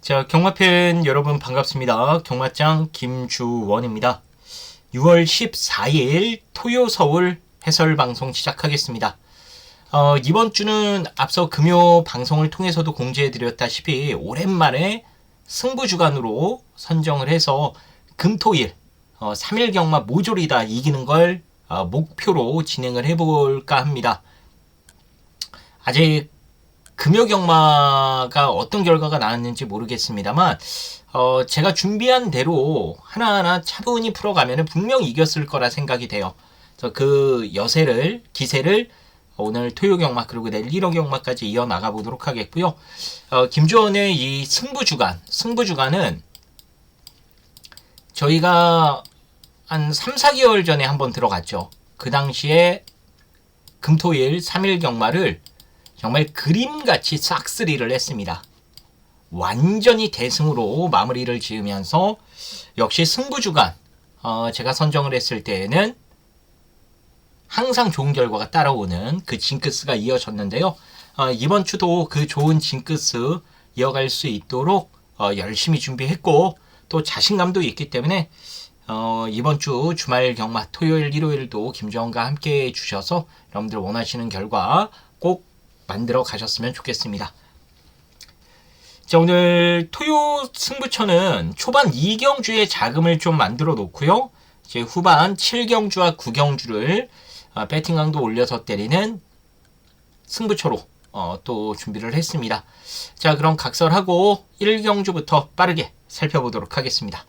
자, 경마팬 여러분 반갑습니다. 경마장 김주원입니다. 6월 14일 토요 서울 해설 방송 시작하겠습니다. 이번 주는 앞서 금요 방송을 통해서도 공지해드렸다시피 오랜만에 승부주간으로 선정을 해서 금토일 3일 경마 모조리 다 이기는 걸 목표로 진행을 해볼까 합니다. 아직 금요 경마가 어떤 결과가 나왔는지 모르겠습니다만 제가 준비한 대로 하나하나 차분히 풀어가면 분명 이겼을 거라 생각이 돼요. 그래서 그 기세를 오늘 토요 경마 그리고 내일 1호 경마까지 이어나가 보도록 하겠고요. 김주원의 이 승부주간은 저희가 한 3, 4개월 전에 한번 들어갔죠. 그 당시에 금토일 3일 경마를 정말 그림같이 싹쓸이를 했습니다. 완전히 대승으로 마무리를 지으면서 역시 승부주간 제가 선정을 했을 때에는 항상 좋은 결과가 따라오는 그 징크스가 이어졌는데요. 이번 주도 그 좋은 징크스 이어갈 수 있도록 열심히 준비했고 또 자신감도 있기 때문에 이번 주 주말 경마 토요일 일요일도 김주원과 함께 해주셔서 여러분들 원하시는 결과 꼭 만들어 가셨으면 좋겠습니다. 자, 오늘 토요 승부처는 초반 2경주의 자금을 좀 만들어 놓고요. 이제 후반 7경주와 9경주를 배팅강도 올려서 때리는 승부처로 또 준비를 했습니다. 자, 그럼 각설하고 1경주부터 빠르게 살펴보도록 하겠습니다.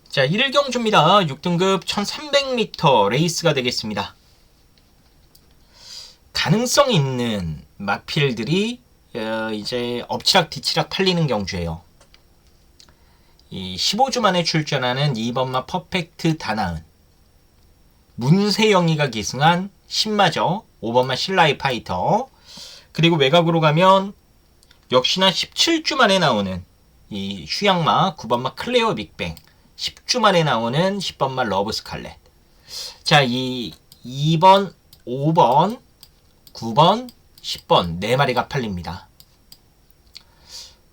자, 1경주입니다. 6등급 1300m 레이스가 되겠습니다. 가능성 있는 마필들이 이제 엎치락 뒤치락 팔리는 경주예요. 이 15주 만에 출전하는 2번마 퍼펙트 다나은, 문세영이가 기승한 신마저 5번마 신라이 파이터, 그리고 외곽으로 가면 역시나 17주 만에 나오는 이 휴양마 9번마 클레어 빅뱅, 10주 만에 나오는 10번마 러브 스칼렛. 자, 이 2번, 5번, 9번, 10번 4마리가 팔립니다.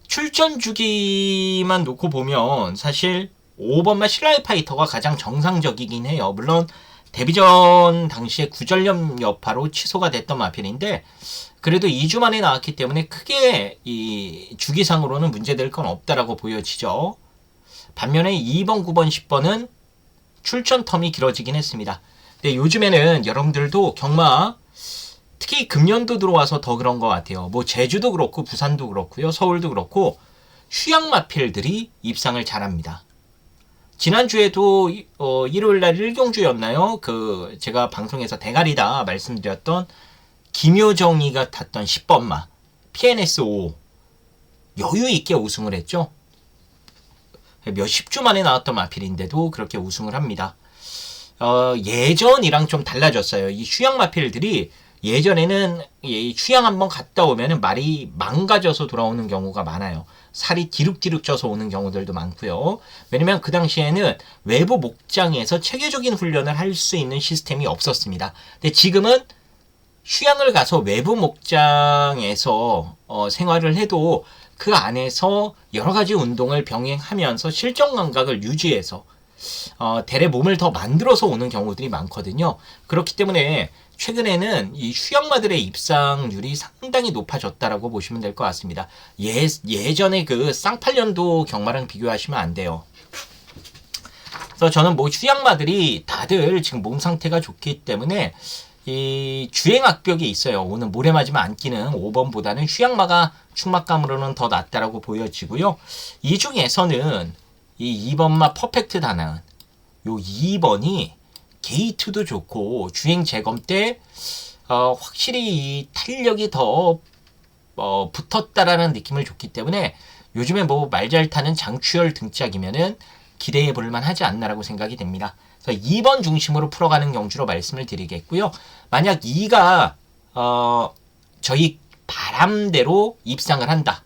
출전 주기만 놓고 보면 사실 5번마 신라이 파이터가 가장 정상적이긴 해요. 물론 데뷔전 당시에 구전염 여파로 취소가 됐던 마필인데 그래도 2주 만에 나왔기 때문에 크게 이 주기상으로는 문제될 건 없다라고 보여지죠. 반면에 2번, 9번, 10번은 출전 텀이 길어지긴 했습니다. 근데 요즘에는 여러분들도 경마 특히 금년도 들어와서 더 그런 것 같아요. 뭐 제주도 그렇고 부산도 그렇고요. 서울도 그렇고 휴양 마필들이 입상을 잘합니다. 지난주에도 일요일날 1경주였나요? 그 제가 방송에서 대가리다 말씀드렸던 김효정이가 탔던 10번마 PNS5 여유 있게 우승을 했죠. 몇십 주 만에 나왔던 마필인데도 그렇게 우승을 합니다. 예전이랑 좀 달라졌어요. 이 휴양 마필들이 예전에는 휴양 한번 갔다 오면 말이 망가져서 돌아오는 경우가 많아요. 살이 디룩디룩 쪄서 오는 경우들도 많고요. 왜냐면 그 당시에는 외부 목장에서 체계적인 훈련을 할 수 있는 시스템이 없었습니다. 근데 지금은 휴양을 가서 외부 목장에서 생활을 해도 그 안에서 여러 가지 운동을 병행하면서 실전 감각을 유지해서 대래 몸을 더 만들어서 오는 경우들이 많거든요. 그렇기 때문에 최근에는 이 휴양마들의 입상률이 상당히 높아졌다라고 보시면 될 것 같습니다. 예전에 그 쌍팔년도 경마랑 비교하시면 안 돼요. 그래서 저는 뭐 휴양마들이 다들 지금 몸 상태가 좋기 때문에 이 주행 악벽이 있어요. 오늘 모래 맞으면 안 끼는 5번보다는 휴양마가 충막감으로는 더 낫다라고 보여지고요. 이 중에서는 이 2번마 퍼펙트 다나은 요 2번이 게이트도 좋고 주행 재검 때 확실히 이 탄력이 더 붙었다라는 느낌을 줬기 때문에 요즘에 뭐 말 잘 타는 장추열 등짝이면은 기대해 볼 만하지 않나라고 생각이 됩니다. 그래서 2번 중심으로 풀어가는 경주로 말씀을 드리겠고요. 만약 2가 저희 바람대로 입상을 한다.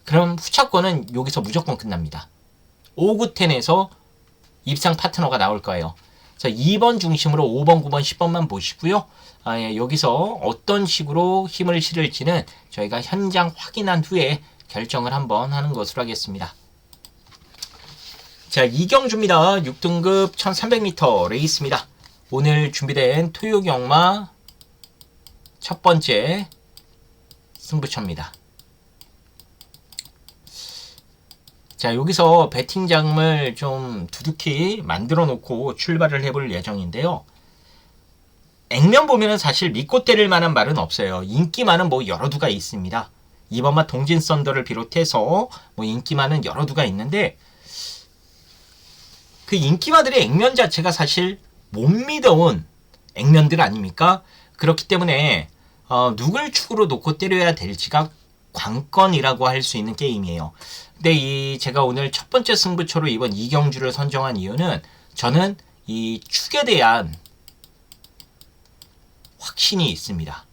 그럼 후차권은 여기서 무조건 끝납니다. 5, 9, 10에서 입상 파트너가 나올 거예요. 자, 2번 중심으로 5번, 9번, 10번만 보시고요. 예, 여기서 어떤 식으로 힘을 실을지는 저희가 현장 확인한 후에 결정을 한번 하는 것으로 하겠습니다. 자, 이경주입니다. 6등급 1300m 레이스입니다. 오늘 준비된 토요경마 첫 번째 승부처입니다. 자, 여기서 배팅 자금을 좀 두둑히 만들어 놓고 출발을 해볼 예정인데요. 액면 보면은 사실 믿고 때릴 만한 말은 없어요. 인기만은 뭐 여러 두가 있습니다. 이번마 동진 썬더를 비롯해서 뭐 인기만은 여러 두가 있는데, 그 인기마들의 액면 자체가 사실 못 믿어온 액면들 아닙니까? 그렇기 때문에 누굴 축으로 놓고 때려야 될지가 관건이라고 할 수 있는 게임이에요. 근데 제가 오늘 첫 번째 승부처로 이번 이경주를 선정한 이유는, 저는 이 축에 대한 확신이 있습니다.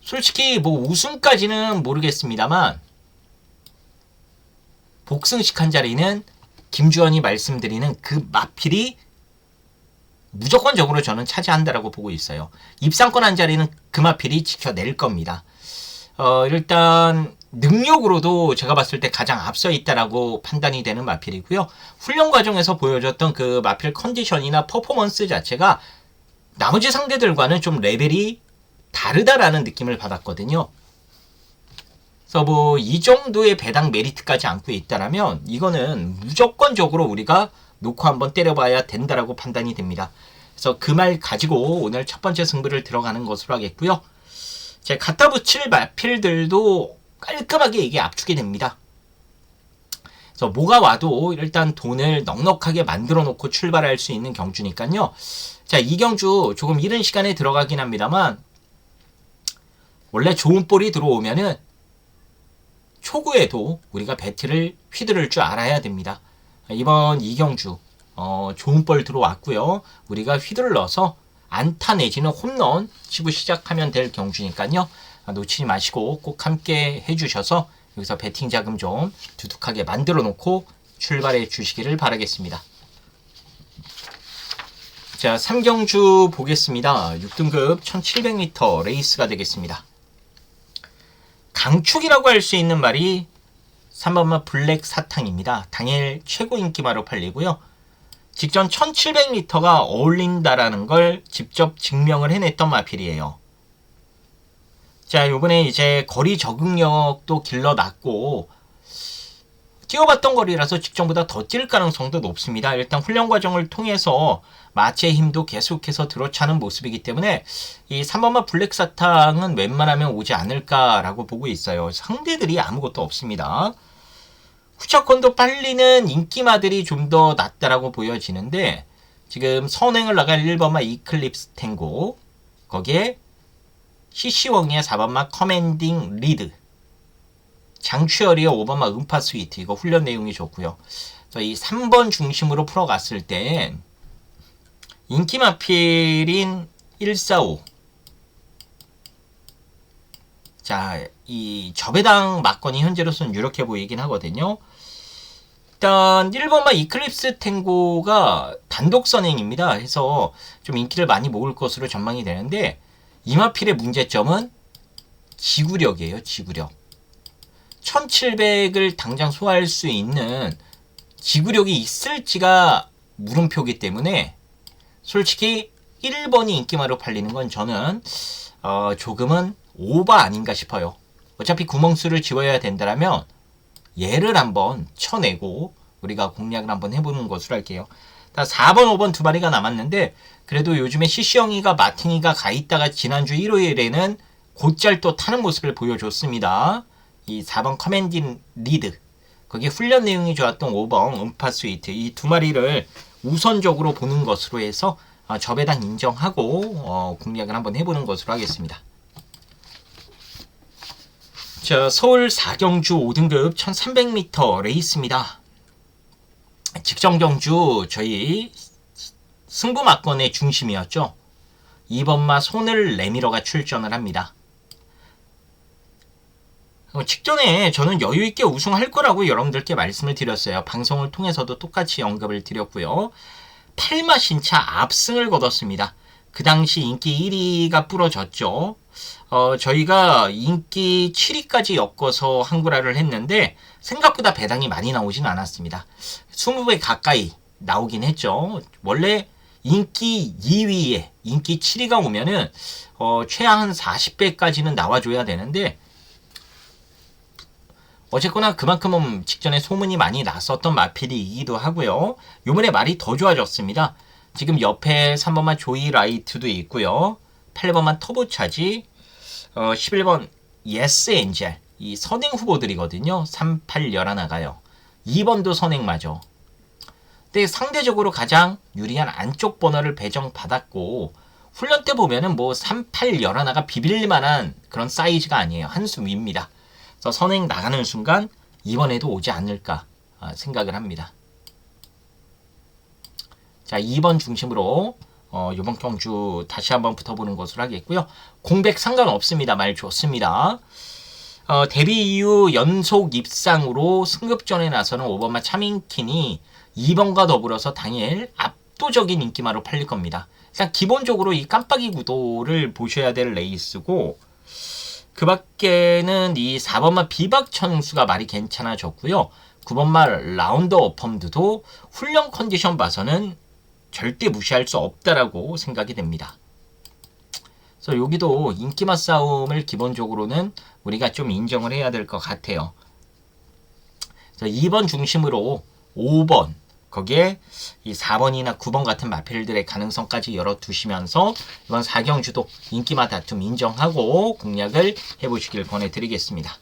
솔직히 뭐 우승까지는 모르겠습니다만 복승식 한 자리는 김주원이 말씀드리는 그 마필이 무조건적으로 저는 차지한다라고 보고 있어요. 입상권 한 자리는 그 마필이 지켜낼 겁니다. 일단 능력으로도 제가 봤을 때 가장 앞서 있다라고 판단이 되는 마필이고요. 훈련 과정에서 보여줬던 그 마필 컨디션이나 퍼포먼스 자체가 나머지 상대들과는 좀 레벨이 다르다라는 느낌을 받았거든요. 그래서 뭐 이 정도의 배당 메리트까지 안고 있다라면 이거는 무조건적으로 우리가 놓고 한번 때려봐야 된다라고 판단이 됩니다. 그래서 그 말 가지고 오늘 첫 번째 승부를 들어가는 것으로 하겠고요. 제가 갖다 붙일 마필들도 깔끔하게 이게 압축이 됩니다. 그래서 뭐가 와도 일단 돈을 넉넉하게 만들어 놓고 출발할 수 있는 경주니까요. 자, 이 경주 조금 이른 시간에 들어가긴 합니다만 원래 좋은 볼이 들어오면은 초구에도 우리가 배트를 휘두를 줄 알아야 됩니다. 이번 이경주 좋은 볼 들어왔고요. 우리가 휘둘러서 안타 내지는 홈런 치고 시작하면 될 경주니까요. 놓치지 마시고 꼭 함께 해주셔서 여기서 배팅 자금 좀 두둑하게 만들어 놓고 출발해 주시기를 바라겠습니다. 자, 3경주 보겠습니다. 6등급 1700m 레이스가 되겠습니다. 강축이라고 할 수 있는 말이 3번마 블랙 사탕입니다. 당일 최고 인기마로 팔리고요. 직전 1700m가 어울린다라는 걸 직접 증명을 해냈던 마필이에요. 자, 요번에 이제 거리 적응력도 길러놨고 뛰어봤던 거리라서 직전보다 더 뛸 가능성도 높습니다. 일단 훈련 과정을 통해서 마체 힘도 계속해서 들어차는 모습이기 때문에 이 3번마 블랙 사탕은 웬만하면 오지 않을까라고 보고 있어요. 상대들이 아무것도 없습니다. 후차권도 빨리는 인기마들이 좀 더 낫다라고 보여지는데, 지금 선행을 나갈 1번마 이클립스 탱고, 거기에 CC웡의 4번마 커맨딩 리드, 장추열이의 5번마 음파 스위트, 이거 훈련 내용이 좋고요. 그래서 이 3번 중심으로 풀어갔을 땐 인기 마필인 145, 자, 이 저배당 막건이 현재로서는 유력해 보이긴 하거든요. 일단 1번마 이클립스 탱고가 단독 선행입니다. 해서 좀 인기를 많이 모을 것으로 전망이 되는데, 이마필의 문제점은 지구력이에요. 지구력. 1700을 당장 소화할 수 있는 지구력이 있을지가 물음표기 때문에 솔직히 1번이 인기마로 팔리는 건 저는 조금은 오버 아닌가 싶어요. 어차피 구멍수를 지워야 된다면 얘를 한번 쳐내고 우리가 공략을 한번 해보는 것으로 할게요. 4번, 5번 두 마리가 남았는데, 그래도 요즘에 CC영이가 마팅이가 가있다가 지난주 일요일에는 곧잘 또 타는 모습을 보여줬습니다. 이 4번 커맨딩 리드, 거기에 훈련 내용이 좋았던 5번 음파 스위트, 이 두 마리를 우선적으로 보는 것으로 해서 저배당 인정하고 공략을 한번 해보는 것으로 하겠습니다. 자, 서울 4경주 5등급 1300m 레이스입니다. 직전 경주 저희 승부 막건의 중심이었죠. 2번마 손을 내밀어가 출전을 합니다. 직전에 저는 여유있게 우승할 거라고 여러분들께 말씀을 드렸어요. 방송을 통해서도 똑같이 언급을 드렸고요. 8마 신차 압승을 거뒀습니다. 그 당시 인기 1위가 부러졌죠. 저희가 인기 7위까지 엮어서 한구라를 했는데 생각보다 배당이 많이 나오진 않았습니다. 20배 가까이 나오긴 했죠. 원래 인기 2위에 인기 7위가 오면은 최하 한 40배까지는 나와줘야 되는데 어쨌거나 그만큼 직전에 소문이 많이 났었던 마필이기도 하고요. 요번에 말이 더 좋아졌습니다. 지금 옆에 3번만 조이 라이트도 있고요. 8번만 터보차지, 11번 예스 엔젤, 이 선행 후보들이거든요. 3, 8, 11가요. 2번도 선행마죠. 근데 상대적으로 가장 유리한 안쪽 번호를 배정받았고 훈련 때 보면은 뭐 3, 8, 11가 비빌만한 그런 사이즈가 아니에요. 한 수 위입니다. 그래서 선행 나가는 순간 이번에도 오지 않을까 생각을 합니다. 자, 2번 중심으로 이번 경주 다시 한번 붙어보는 것으로 하겠고요. 공백 상관없습니다. 말 좋습니다. 데뷔 이후 연속 입상으로 승급전에 나서는 5번마 차민킨이 2번과 더불어서 당일 압도적인 인기마로 팔릴 겁니다. 일단 기본적으로 이 깜빡이 구도를 보셔야 될 레이스고 그 밖에는 이 4번마 비박천수가 말이 괜찮아졌고요. 9번마 라운더 펌드도 훈련 컨디션 봐서는 절대 무시할 수 없다라고 생각이 됩니다. 그래서 여기도 인기맛 싸움을 기본적으로는 우리가 좀 인정을 해야 될 것 같아요. 그래서 2번 중심으로 5번, 거기에 이 4번이나 9번 같은 마필들의 가능성까지 열어두시면서 이번 4경주도 인기맛 다툼 인정하고 공략을 해보시길 권해드리겠습니다.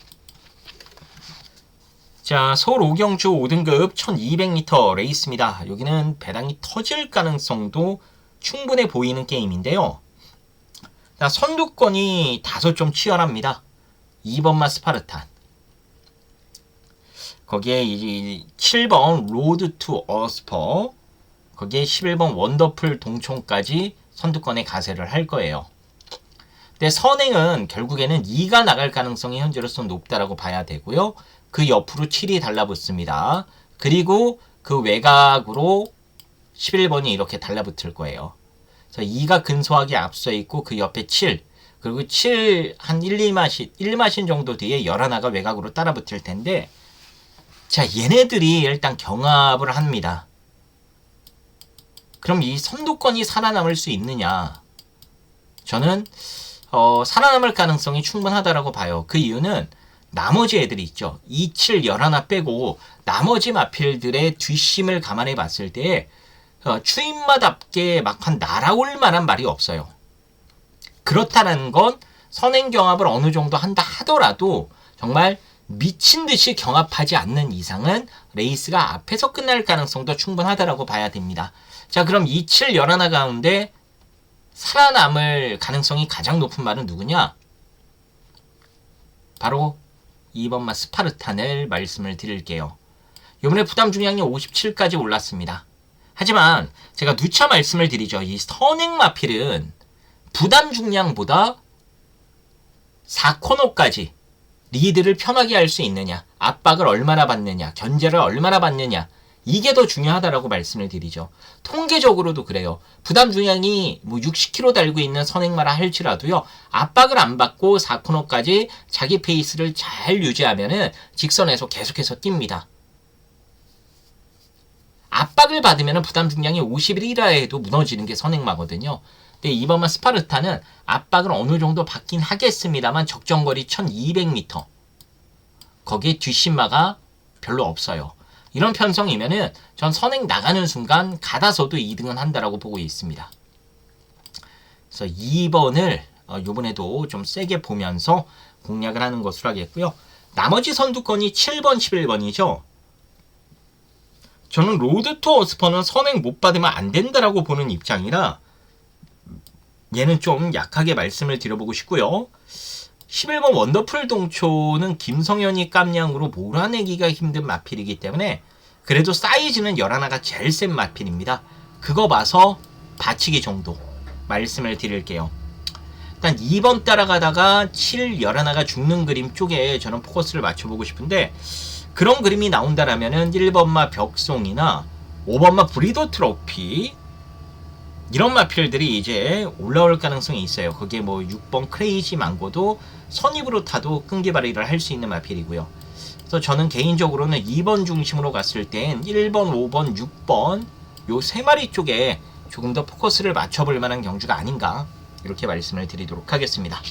자, 서울 5경주 5등급 1200m 레이스입니다. 여기는 배당이 터질 가능성도 충분해 보이는 게임인데요. 자, 선두권이 다소 좀 치열합니다. 2번마 스파르탄, 거기에 이 7번 로드 투 어스퍼, 거기에 11번 원더풀 동총까지 선두권에 가세를 할 거예요. 근데 선행은 결국에는 2가 나갈 가능성이 현재로서 높다라고 봐야 되고요. 그 옆으로 7이 달라붙습니다. 그리고 그 외곽으로 11번이 이렇게 달라붙을 거예요. 그래서 2가 근소하게 앞서 있고 그 옆에 7, 그리고 7 한 1, 2마신 정도 뒤에 11가 외곽으로 따라붙을 텐데 자, 얘네들이 일단 경합을 합니다. 그럼 이 선두권이 살아남을 수 있느냐? 저는 살아남을 가능성이 충분하다라고 봐요. 그 이유는 나머지 애들이 있죠. 2, 7, 11 빼고 나머지 마필들의 뒷심을 감안해 봤을 때 추임마답게 막판 날아올 만한 말이 없어요. 그렇다는 건 선행 경합을 어느 정도 한다 하더라도 정말 미친 듯이 경합하지 않는 이상은 레이스가 앞에서 끝날 가능성도 충분하다라고 봐야 됩니다. 자, 그럼 2, 7, 11 가운데 살아남을 가능성이 가장 높은 말은 누구냐? 바로 2번마 스파르탄을 말씀을 드릴게요. 이번에 부담 중량이 57까지 올랐습니다. 하지만 제가 누차 말씀을 드리죠. 이 선행 마필은 부담 중량보다 4코너까지 리드를 편하게 할 수 있느냐, 압박을 얼마나 받느냐, 견제를 얼마나 받느냐, 이게 더 중요하다라고 말씀을 드리죠. 통계적으로도 그래요. 부담 중량이 뭐 60kg 달고 있는 선행마라 할지라도요, 압박을 안 받고 4코너까지 자기 페이스를 잘 유지하면은 직선에서 계속해서 뜁니다. 압박을 받으면 부담 중량이 51이라 해도 무너지는 게 선행마거든요. 근데 이번만 스파르타는 압박을 어느 정도 받긴 하겠습니다만 적정거리 1200m. 거기에 뒷심마가 별로 없어요. 이런 편성이면은 전 선행 나가는 순간 가다서도 2등은 한다라고 보고 있습니다. 그래서 2번을 요번에도 좀 세게 보면서 공략을 하는 것으로 하겠고요. 나머지 선두권이 7번, 11번이죠. 저는 로드 투 어스퍼는 선행 못 받으면 안 된다라고 보는 입장이라 얘는 좀 약하게 말씀을 드려보고 싶고요. 11번 원더풀 동초는 김성현이 깜냥으로 몰아내기가 힘든 마필이기 때문에 그래도 사이즈는 11가 제일 센 마필입니다. 그거 봐서 받치기 정도 말씀을 드릴게요. 일단 2번 따라가다가 7, 11가 죽는 그림 쪽에 저는 포커스를 맞춰보고 싶은데, 그런 그림이 나온다라면은 1번마 벽송이나 5번마 브리더 트로피, 이런 마필들이 이제 올라올 가능성이 있어요. 거기에 뭐 6번 크레이지 망고도 선입으로 타도 끈기 발휘를 할 수 있는 마필이고요. 그래서 저는 개인적으로는 2번 중심으로 갔을 땐 1번, 5번, 6번 요 세 마리 쪽에 조금 더 포커스를 맞춰볼 만한 경주가 아닌가, 이렇게 말씀을 드리도록 하겠습니다.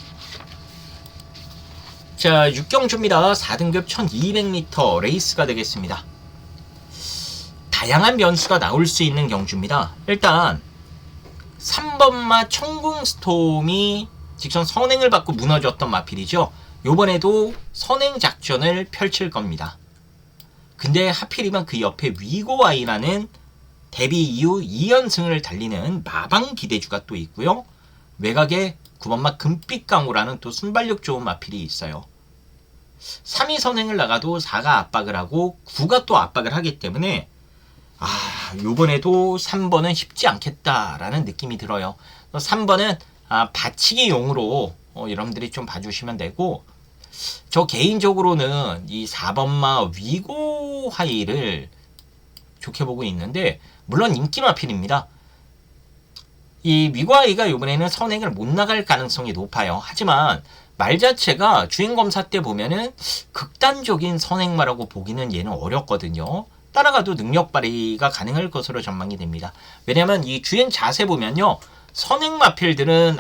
자, 6경주입니다. 4등급 1200m 레이스가 되겠습니다. 다양한 변수가 나올 수 있는 경주입니다. 일단 3번마 청궁스톰이 직전 선행을 받고 무너졌던 마필이죠. 요번에도 선행 작전을 펼칠 겁니다. 근데 하필이면 그 옆에 위고아이라는 데뷔 이후 2연승을 달리는 마방 기대주가 또 있고요. 외곽에 9번마 금빛강호라는 또 순발력 좋은 마필이 있어요. 3위 선행을 나가도 4가 압박을 하고 9가 또 압박을 하기 때문에 요번에도 3번은 쉽지 않겠다라는 느낌이 들어요. 3번은 받치기 용으로 여러분들이 좀 봐주시면 되고, 저 개인적으로는 이 4번마 위고 하이를 좋게 보고 있는데, 물론 인기 마필입니다. 이 위고 하이가 이번에는 선행을 못 나갈 가능성이 높아요. 하지만 말 자체가 주행검사 때 보면은 극단적인 선행마라고 보기는 얘는 어렵거든요. 따라가도 능력 발휘가 가능할 것으로 전망이 됩니다. 왜냐하면 이 주행 자세 보면요, 선행 마필들은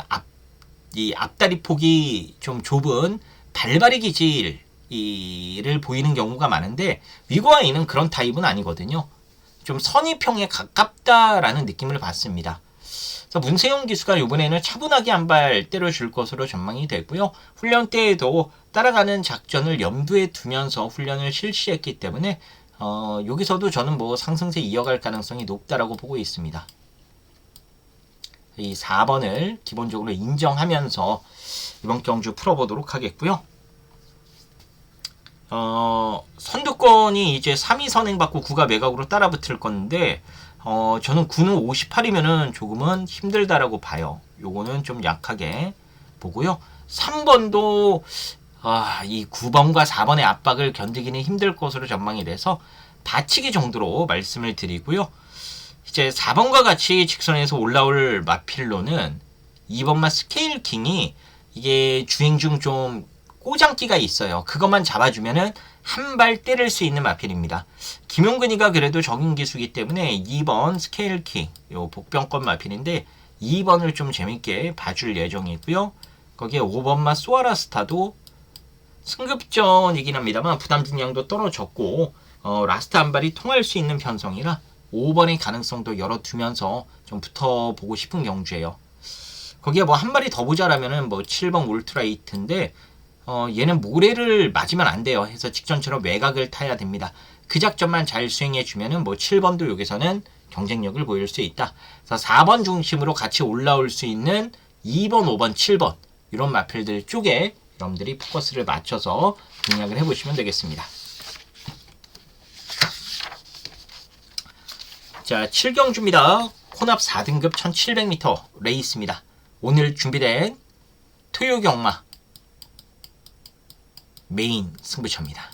이 앞다리 폭이 좀 좁은 발발이 기질을 보이는 경우가 많은데, 위고아이는 그런 타입은 아니거든요. 좀 선의평에 가깝다라는 느낌을 받습니다. 그래서 문세영 기수가 이번에는 차분하게 한 발 때려줄 것으로 전망이 되고요. 훈련 때에도 따라가는 작전을 염두에 두면서 훈련을 실시했기 때문에 여기서도 저는 뭐 상승세 이어갈 가능성이 높다라고 보고 있습니다. 이 4번을 기본적으로 인정하면서 이번 경주 풀어보도록 하겠고요. 선두권이 이제 3위 선행 받고 9가 매각으로 따라붙을 건데, 저는 9는 58이면은 조금은 힘들다라고 봐요. 요거는 좀 약하게 보고요. 3번도 이 9번과 4번의 압박을 견디기는 힘들 것으로 전망이 돼서 받치기 정도로 말씀을 드리고요. 이제 4번과 같이 직선에서 올라올 마필로는 2번마 스케일킹이 이게 주행 중 좀 꼬장기가 있어요. 그것만 잡아주면은 한 발 때릴 수 있는 마필입니다. 김용근이가 그래도 적응 기수기 때문에 2번 스케일킹, 요 복병권 마필인데 2번을 좀 재밌게 봐줄 예정이고요. 거기에 5번마 소아라스타도 승급전이긴 합니다만 부담 진량도 떨어졌고, 라스트 한 발이 통할 수 있는 편성이라 5번의 가능성도 열어두면서 좀 붙어보고 싶은 경주예요. 거기에 뭐 한 발이 더 모자라면은 뭐 7번 울트라이트인데, 얘는 모래를 맞으면 안 돼요. 해서 직전처럼 외곽을 타야 됩니다. 그 작전만 잘 수행해주면은 뭐 7번도 여기서는 경쟁력을 보일 수 있다. 그래서 4번 중심으로 같이 올라올 수 있는 2번, 5번, 7번 이런 마필들 쪽에 여러분들이 포커스를 맞춰서 공략을 해보시면 되겠습니다. 자, 7경주입니다. 혼합 4등급 1700m 레이스입니다. 오늘 준비된 토요경마 메인 승부처입니다.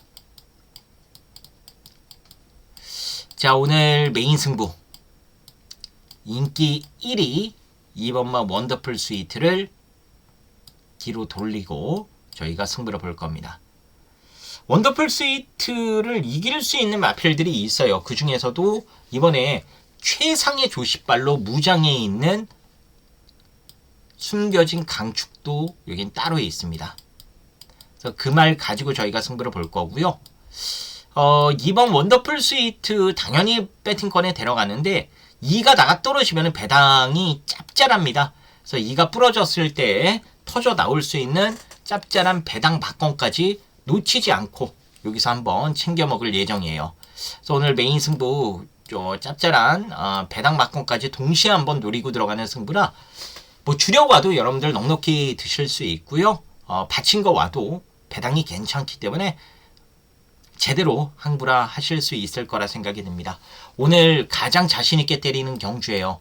자, 오늘 메인 승부 인기 1위 2번마 원더풀 스위트를 뒤로 돌리고 저희가 승부를 볼 겁니다. 원더풀 스위트를 이길 수 있는 마필들이 있어요. 그 중에서도 이번에 최상의 조시발로 무장해 있는 숨겨진 강축도 여긴 따로 있습니다. 그래서 그 말 가지고 저희가 승부를 볼 거고요. 이번 원더풀 스위트 당연히 배팅권에 데려가는데 2가 나가 떨어지면 배당이 짭짤합니다. 그래서 2가 부러졌을 때 터져 나올 수 있는 짭짤한 배당 막건까지 놓치지 않고 여기서 한번 챙겨 먹을 예정이에요. 그래서 오늘 메인 승부 짭짤한 배당 막건까지 동시에 한번 노리고 들어가는 승부라 뭐 주력 와도 여러분들 넉넉히 드실 수 있고요. 받친 거 와도 배당이 괜찮기 때문에 제대로 항불화 하실 수 있을 거라 생각이 듭니다. 오늘 가장 자신있게 때리는 경주예요.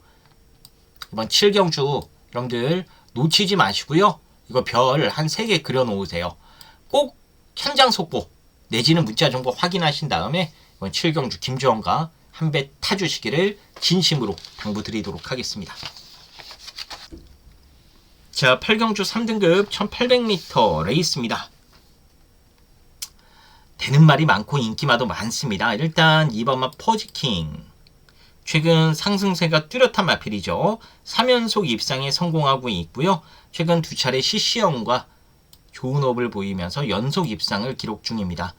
이번 7경주 여러분들 놓치지 마시고요. 이거 별 한 3개 그려 놓으세요. 꼭 현장 속보 내지는 문자 정보 확인하신 다음에 이번 7경주 김주원과 한 배 타주시기를 진심으로 당부드리도록 하겠습니다. 자, 8경주 3등급 1800m 레이스입니다. 되는 말이 많고 인기마도 많습니다. 일단 2번마 퍼지킹. 최근 상승세가 뚜렷한 마필이죠. 3연속 입상에 성공하고 있고요. 최근 2차례 CC형과 좋은 호흡을 보이면서 연속 입상을 기록 중입니다.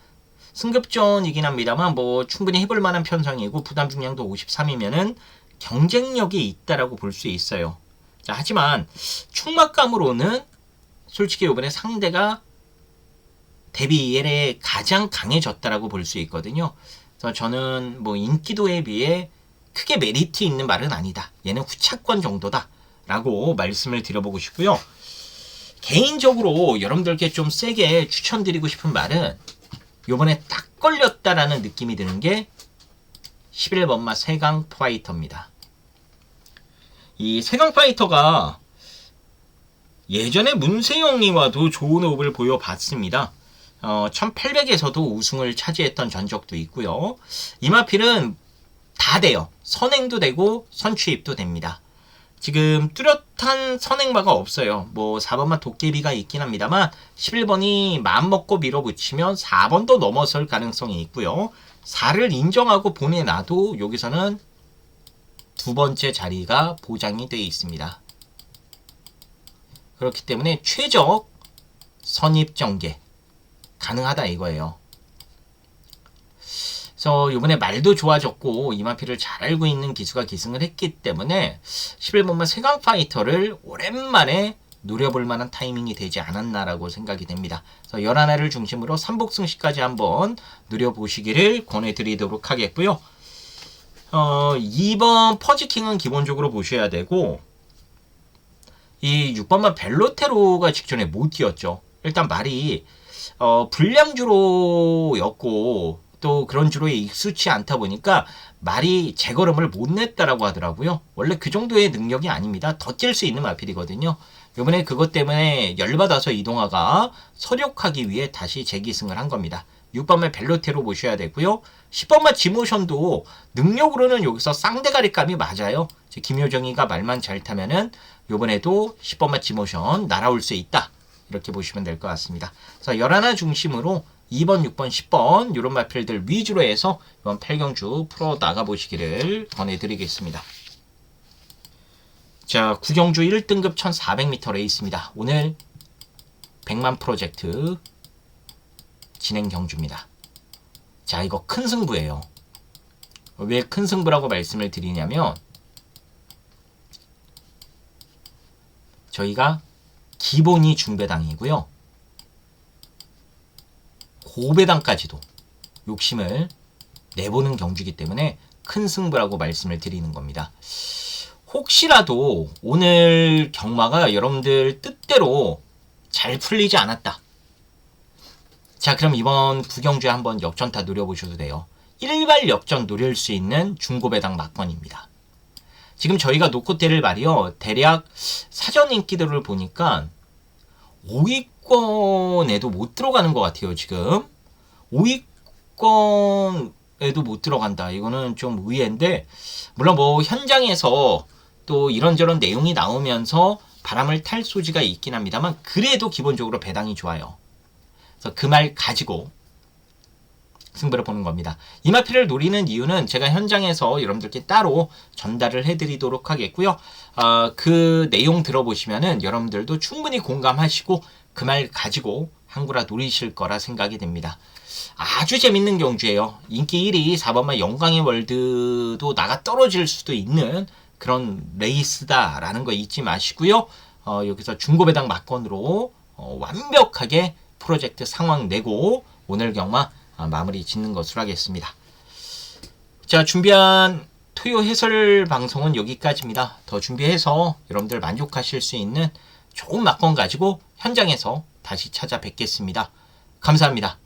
승급전이긴 합니다만 충분히 해볼 만한 편성이고 부담 중량도 53이면은 경쟁력이 있다라고 볼 수 있어요. 자, 하지만 충막감으로는 솔직히 이번에 상대가 데뷔 이래 가장 강해졌다라고 볼 수 있거든요. 그래서 저는 인기도에 비해 크게 메리트 있는 말은 아니다. 얘는 후차권 정도다. 라고 말씀을 드려보고 싶고요. 개인적으로 여러분들께 좀 세게 추천드리고 싶은 말은 요번에 딱 걸렸다라는 느낌이 드는 게 11번마 세강 파이터입니다. 이 세강 파이터가 예전에 문세영이와도 좋은 호흡을 보여봤습니다. 1800에서도 우승을 차지했던 전적도 있고요. 이마필은 다 돼요. 선행도 되고 선취입도 됩니다. 지금 뚜렷한 선행마가 없어요. 4번만 도깨비가 있긴 합니다만 11번이 마음먹고 밀어붙이면 4번도 넘어설 가능성이 있고요. 4를 인정하고 보내놔도 여기서는 두 번째 자리가 보장이 되어 있습니다. 그렇기 때문에 최적 선입전개 가능하다 이거예요. 그래서 이번에 말도 좋아졌고 이마피를 잘 알고 있는 기수가 기승을 했기 때문에 11번만 세강 파이터를 오랜만에 노려볼 만한 타이밍이 되지 않았나라고 생각이 됩니다. 그래서 11회를 중심으로 3복승시까지 한번 노려보시기를 권해드리도록 하겠고요. 2번 퍼지킹은 기본적으로 보셔야 되고 이 6번만 벨로테로가 직전에 못 뛰었죠. 일단 말이 불량주로였고 또 그런 주로에 익숙치 않다 보니까 말이 재걸음을 못 냈다라고 하더라고요. 원래 그 정도의 능력이 아닙니다. 더 뛸 수 있는 마필이거든요. 이번에 그것 때문에 열받아서 이동화가 서력하기 위해 다시 재기승을 한 겁니다. 6번만 벨로테로 보셔야 되고요. 10번만 지모션도 능력으로는 여기서 쌍대가리감이 맞아요. 김효정이가 말만 잘 타면은 이번에도 10번만 지모션 날아올 수 있다. 이렇게 보시면 될 것 같습니다. 그래서 11화 중심으로 2번, 6번, 10번 이런 마필들 위주로 해서 이번 8경주 풀어 나가보시기를 권해드리겠습니다. 자, 9경주 1등급 1400m 레이스입니다. 오늘 100만 프로젝트 진행 경주입니다. 자, 이거 큰 승부예요. 왜 큰 승부라고 말씀을 드리냐면 저희가 기본이 중배당이고요. 고배당까지도 욕심을 내보는 경주이기 때문에 큰 승부라고 말씀을 드리는 겁니다. 혹시라도 오늘 경마가 여러분들 뜻대로 잘 풀리지 않았다. 자, 그럼 이번 9경주에 한번 역전타 노려보셔도 돼요. 일발 역전 노릴 수 있는 중고배당 막권입니다. 지금 저희가 노코테를 말이요. 대략 사전 인기들을 보니까 5위권에도 못 들어가는 것 같아요. 지금 5위권에도 못 들어간다. 이거는 좀 의외인데 물론 현장에서 또 이런저런 내용이 나오면서 바람을 탈 소지가 있긴 합니다만 그래도 기본적으로 배당이 좋아요. 그래서 그 말 가지고 승부를 보는 겁니다. 이마피를 노리는 이유는 제가 현장에서 여러분들께 따로 전달을 해드리도록 하겠고요. 그 내용 들어보시면은 여러분들도 충분히 공감하시고 그 말 가지고 한구라 노리실 거라 생각이 됩니다. 아주 재밌는 경주예요. 인기 1위 4번만 영광의 월드도 나가 떨어질 수도 있는 그런 레이스다라는 거 잊지 마시고요. 여기서 중고배당 막권으로 완벽하게 프로젝트 상황 내고 오늘 경마 마무리 짓는 것으로 하겠습니다. 자, 준비한 토요 해설 방송은 여기까지입니다. 더 준비해서 여러분들 만족하실 수 있는 좋은 막권 가지고 현장에서 다시 찾아뵙겠습니다. 감사합니다.